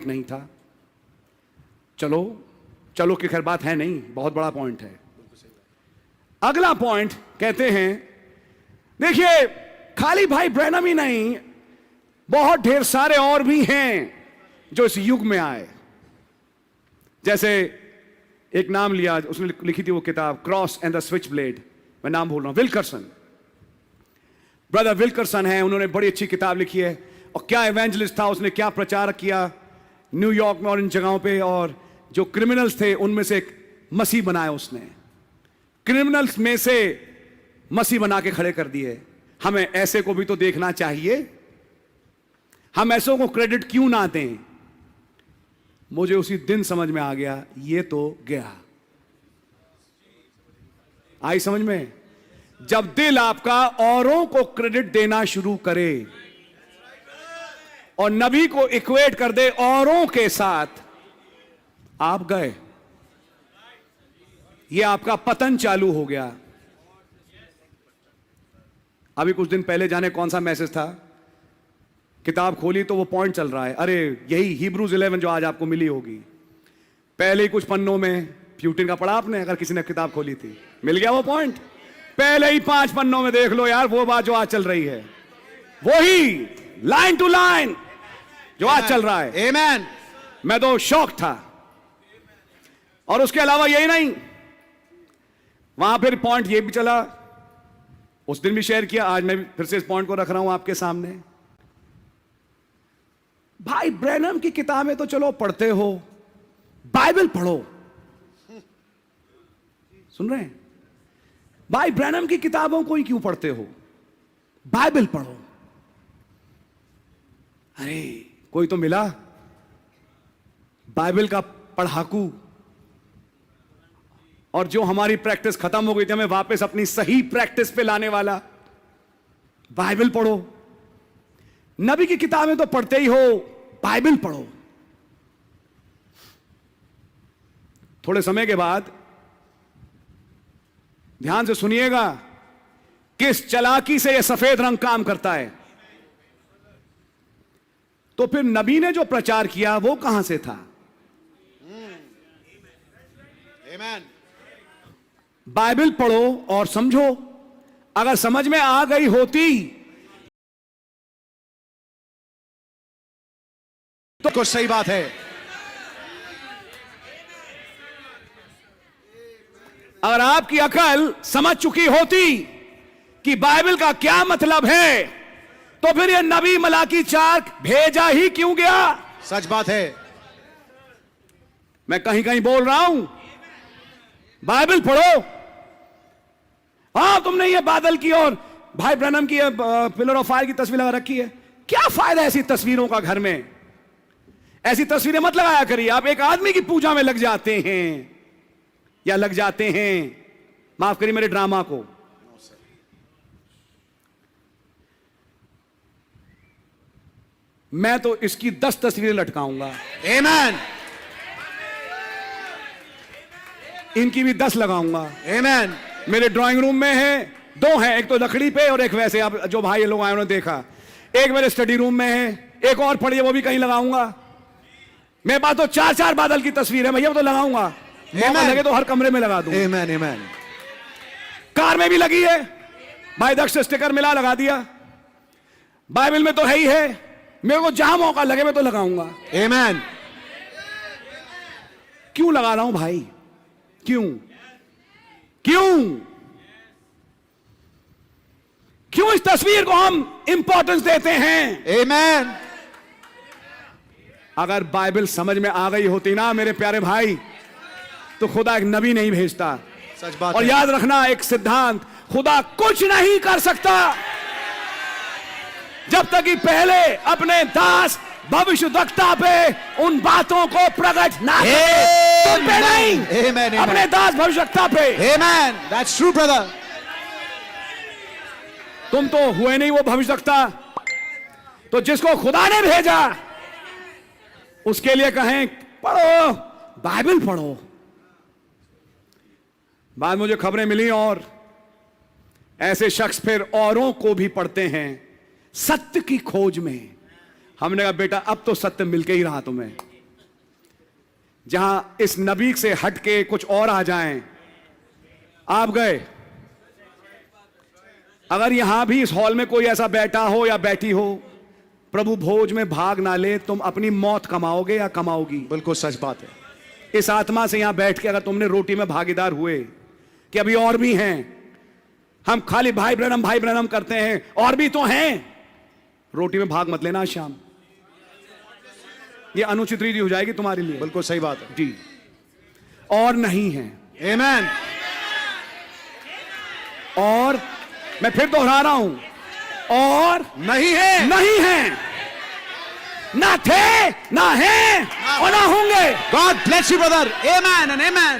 Topic नहीं था। चलो चलो की खैर बात है नहीं, बहुत बड़ा पॉइंट है। अगला पॉइंट कहते हैं, देखिए खाली भाई ब्रैनम ही नहीं, बहुत ढेर सारे और भी हैं जो इस युग में आए। जैसे एक नाम लिया, उसने लिखी थी वो किताब cross and the switch blade, मैं नाम भूल रहा हूं, विल्करसन, ब्रदर विल्करसन है, उन्होंने बड़ी अच्छी किताब लिखी है। और क्या इवेंजलिस्ट था, उसने क्या प्रचार किया न्यूयॉर्क में और इन जगहों पे, और जो क्रिमिनल्स थे उनमें से एक मसीह बनाया उसने, क्रिमिनल्स में से मसीह बना के खड़े कर दिए। हमें ऐसे को भी तो देखना चाहिए, हम ऐसों को क्रेडिट क्यों ना दें। मुझे उसी दिन समझ में आ गया, ये तो गया। आई समझ में? जब दिल आपका औरों को क्रेडिट देना शुरू करे और नबी को इक्वेट कर दे औरों के साथ, आप गए, ये आपका पतन चालू हो गया। अभी कुछ दिन पहले जाने कौन सा मैसेज था, किताब खोली तो वो पॉइंट चल रहा है, अरे यही हिब्रूज 11 जो आज आपको मिली होगी, पहले ही कुछ पन्नों में प्यूटिन का पढ़ा आपने, अगर किसी ने किताब खोली थी, मिल गया वो पॉइंट। पहले ही 5 पन्नों में देख लो यार, वो बात जो आज चल रही है, वही लाइन टू लाइन जो आज चल रहा है। आमेन। मैं तो शॉक था। और उसके अलावा यही नहीं, वहां फिर पॉइंट ये भी चला, उस दिन भी शेयर किया, आज मैं फिर से इस पॉइंट को रख रहा हूं आपके सामने। भाई ब्रैनम की किताबें तो चलो पढ़ते हो, बाइबल पढ़ो। सुन रहे हैं? भाई ब्रैनम की किताबों को ही क्यों पढ़ते हो, बाइबल पढ़ो। अरे कोई तो मिला बाइबल का पढ़ाकू, और जो हमारी प्रैक्टिस खत्म हो गई थी, हमें वापस अपनी सही प्रैक्टिस पे लाने वाला। बाइबल पढ़ो, नबी की किताबें तो पढ़ते ही हो, बाइबल पढ़ो। थोड़े समय के बाद ध्यान से सुनिएगा, किस चालाकी से यह सफेद रंग काम करता है। तो फिर नबी ने जो प्रचार किया वो कहां से था? आमेन। बाइबल पढ़ो और समझो। अगर समझ में आ गई होती तो कुछ सही बात है। अगर आपकी अकल समझ चुकी होती कि बाइबल का क्या मतलब है, तो फिर यह नबी मलाकी 4 भेजा ही क्यों गया? सच बात है। मैं कहीं कहीं बोल रहा हूं, बाइबल पढ़ो। हाँ, तुमने ये बादल की और भाई ब्रैनम की पिलर ऑफ फायर की तस्वीर लगा रखी है, क्या फायदा ऐसी तस्वीरों का घर में? ऐसी तस्वीरें मत लगाया करिए। आप एक आदमी की पूजा में लग जाते हैं, या लग जाते हैं, माफ करिए मेरे ड्रामा को। मैं तो इसकी 10 तस्वीरें लटकाऊंगा। आमेन। इनकी भी 10 लगाऊंगा। आमेन। मेरे ड्राइंग रूम में है, 2 हैं, एक तो लकड़ी पे और एक वैसे आप जो भाई लोग आए उन्होंने देखा। एक मेरे स्टडी रूम में है, एक और पड़ी है, वो भी कहीं लगाऊंगा। मेरे पास तो 4-4 बादल की तस्वीर है भैया, वो तो लगाऊंगा। मौका लगे तो हर कमरे में लगा दूं। आमेन। आमेन। कार में भी लगी है, भाई दक्ष स्टिकर मिला लगा दिया। बाइबल में तो है ही है, मेरे को जहां मौका लगे मैं तो लगाऊंगा। आमेन। क्यों लगा रहा हूं भाई? क्यों क्यों क्यों इस तस्वीर को हम इंपॉर्टेंस देते हैं? आमेन। अगर बाइबल समझ में आ गई होती ना मेरे प्यारे भाई, तो खुदा एक नबी नहीं भेजता। सच बात और है। याद रखना एक सिद्धांत, खुदा कुछ नहीं कर सकता जब तक कि पहले अपने दास भविष्यद्वक्ता पे उन बातों को प्रकट ना करे। तुम पे नहीं, Amen, amen. अपने दास भविष्यद्वक्ता पे। Amen. That's true, brother. तुम तो हुए नहीं वो भविष्यद्वक्ता, तो जिसको खुदा ने भेजा उसके लिए कहें पढ़ो, बाइबल पढ़ो। बाद मुझे खबरें मिली और ऐसे शख्स फिर औरों को भी पढ़ते हैं सत्य की खोज में। हमने कहा बेटा अब तो सत्य मिल के ही रहा तुम्हें, जहां इस नबी से हटके कुछ और आ जाएं, आप गए। अगर यहां भी इस हॉल में कोई ऐसा बैठा हो या बैठी हो, प्रभु भोज में भाग ना ले, तुम अपनी मौत कमाओगे या कमाओगी। बिल्कुल सच बात है। इस आत्मा से यहां बैठ के अगर तुमने रोटी में भागीदार हुए कि अभी और भी हैं, हम खाली भाई ब्रैनम करते हैं, और भी तो हैं, रोटी में भाग मत लेना आज शाम। ये अनुचित रीति हो जाएगी तुम्हारे लिए। बिल्कुल सही बात है। जी, और नहीं है। Amen. और मैं फिर दोहरा रहा हूं, और नहीं है। नहीं है, ना थे, ना हैं, और ना होंगे। God bless you, brother. Amen and amen.